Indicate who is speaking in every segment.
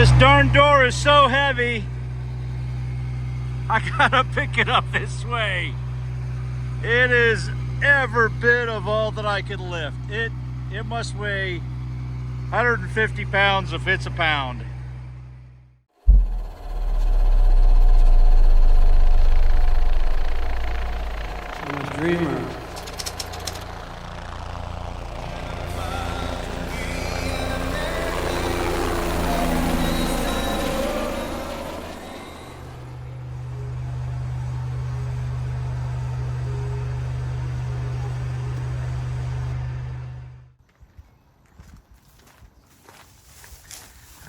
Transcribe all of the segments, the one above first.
Speaker 1: This darn door is so heavy, I gotta pick it up this way. It is every bit of all that I could lift. It must weigh 150 pounds if it's a pound.
Speaker 2: I'm a dreamer.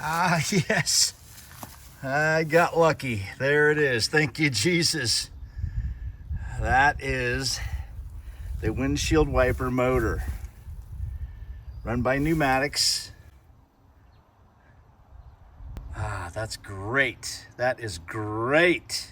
Speaker 1: Ah, yes. I got lucky. There it is. Thank you, Jesus. That is the windshield wiper motor. Run by Pneumatics. Ah, that's great. That is great.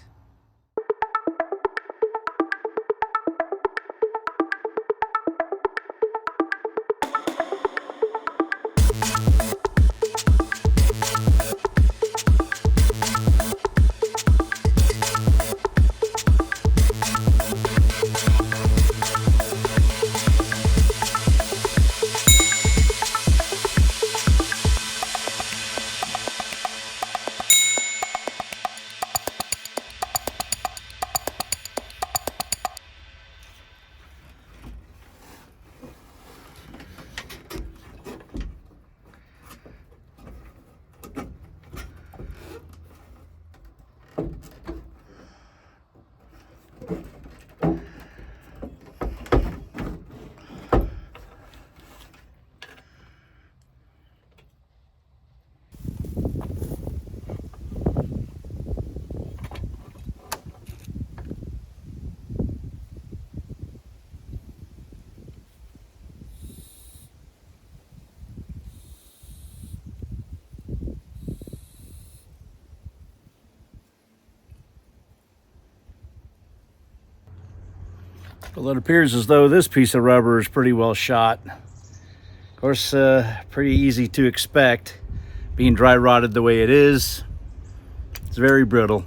Speaker 1: Well, it appears as though this piece of rubber is pretty well shot. Of course, pretty easy to expect. Being dry rotted the way it is, it's very brittle.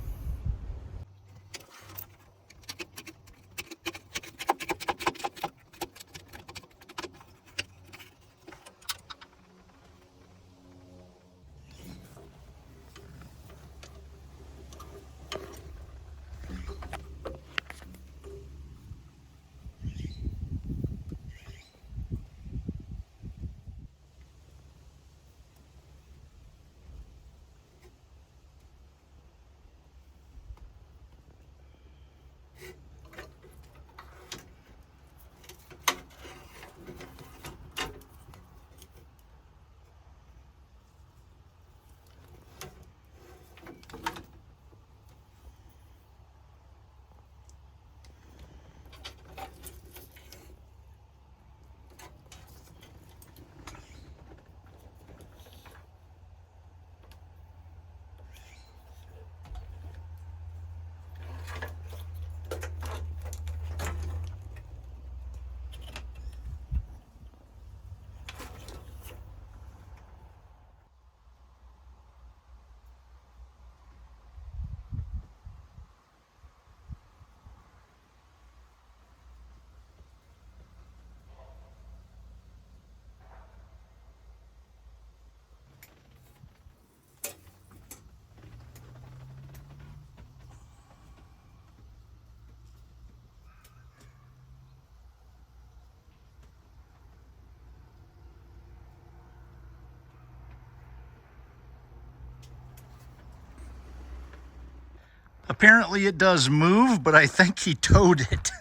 Speaker 1: Apparently it does move, but I think he towed it.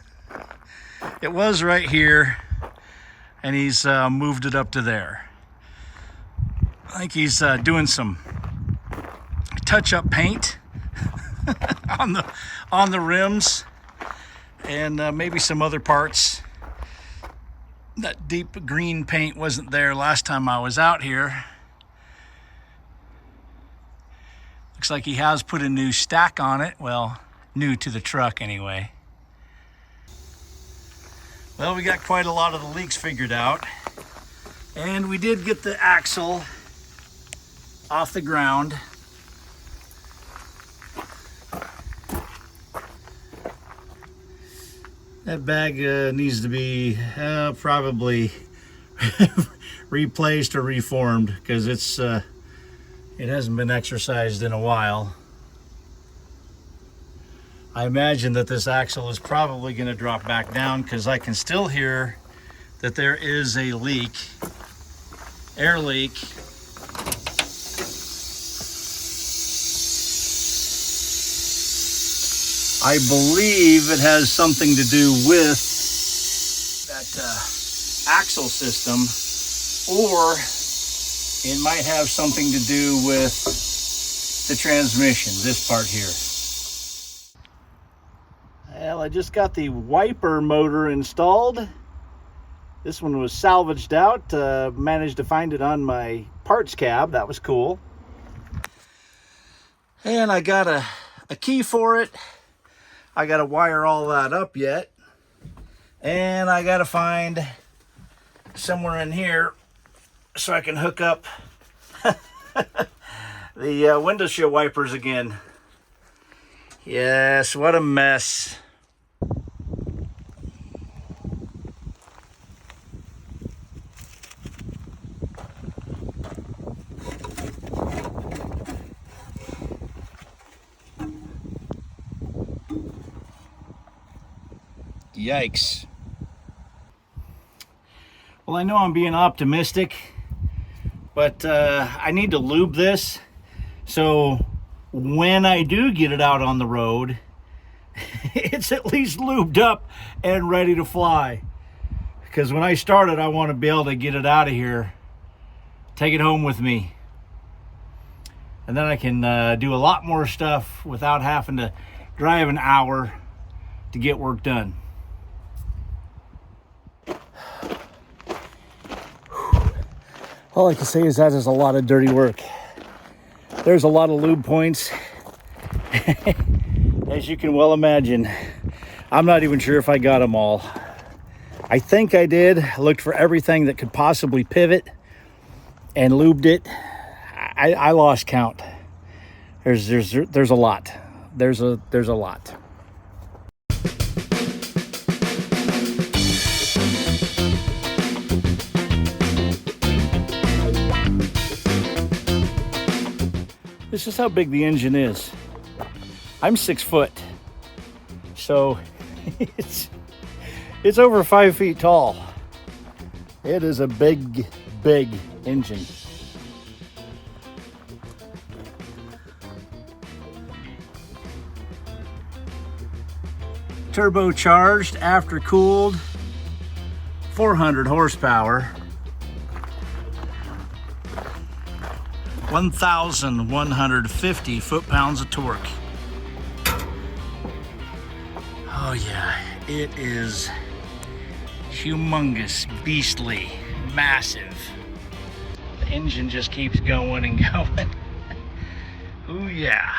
Speaker 1: It was right here, and he's moved it up to there. I think he's doing some touch-up paint on the rims, and maybe some other parts. That deep green paint wasn't there last time I was out here. Looks like he has put a new stack on it. Well, new to the truck anyway. Well, we got quite a lot of the leaks figured out. And we did get the axle off the ground. That bag needs to be probably replaced or reformed because it hasn't been exercised in a while. I imagine that this axle is probably going to drop back down because I can still hear that there is a leak, air leak. I believe it has something to do with that axle system, or it might have something to do with the transmission, this part here. Well, I just got the wiper motor installed. This one was salvaged out. Managed to find it on my parts cab. That was cool. And I got a key for it. I got to wire all that up yet. And I got to find somewhere in here so I can hook up the windshield wipers again. Yes, what a mess. Yikes. Well, I know I'm being optimistic, but I need to lube this so when I do get it out on the road, it's at least lubed up and ready to fly. Because when I start it, I want to be able to get it out of here, take it home with me, and then I can do a lot more stuff without having to drive an hour to get work done. All I can say is that is a lot of dirty work. There's a lot of lube points, as you can well imagine. I'm not even sure if I got them all. I think I did. I looked for everything that could possibly pivot and lubed it. I lost count. There's a lot. There's a lot. This is how big the engine is. I'm 6 foot, so it's over 5 feet tall. It is a big engine. Turbocharged, after cooled, 400 horsepower. 1,150 foot-pounds of torque. Oh yeah, it is humongous, beastly, massive. The engine just keeps going and going. Oh yeah.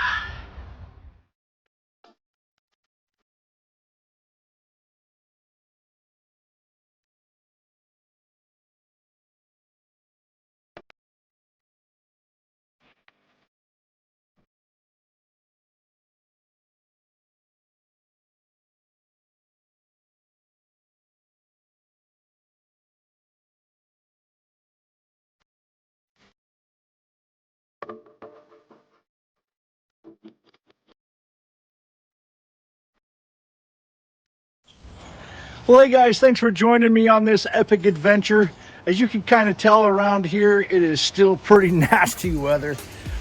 Speaker 1: Well, hey guys, thanks for joining me on this epic adventure. As you can kind of tell around here, it is still pretty nasty weather.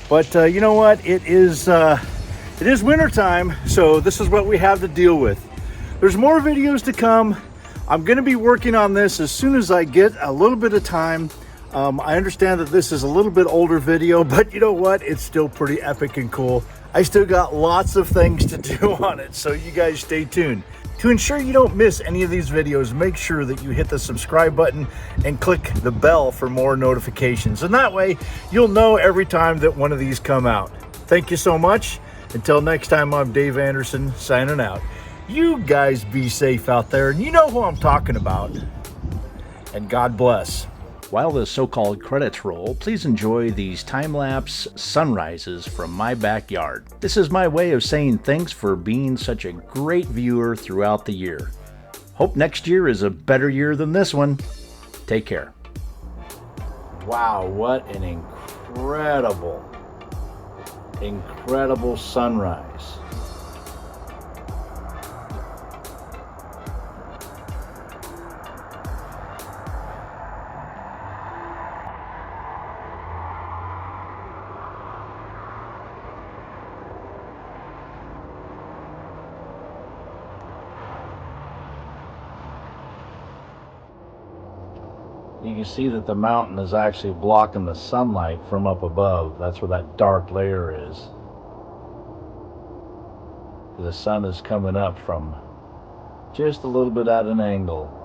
Speaker 1: But you know what? It is winter time, so this is what we have to deal with. There's more videos to come. I'm going to be working on this as soon as I get a little bit of time. I understand that this is a little bit older video, but you know what? It's still pretty epic and cool. I still got lots of things to do on it, so you guys stay tuned. To ensure you don't miss any of these videos, make sure that you hit the subscribe button and click the bell for more notifications. And that way, you'll know every time that one of these come out. Thank you so much. Until next time, I'm Dave Anderson, signing out. You guys be safe out there, and you know who I'm talking about. And God bless. While the so-called credits roll, please enjoy these time-lapse sunrises from my backyard. This is my way of saying thanks for being such a great viewer throughout the year. Hope next year is a better year than this one. Take care. Wow, what an incredible sunrise. You can see that the mountain is actually blocking the sunlight from up above. That's where that dark layer is. The sun is coming up from just a little bit at an angle.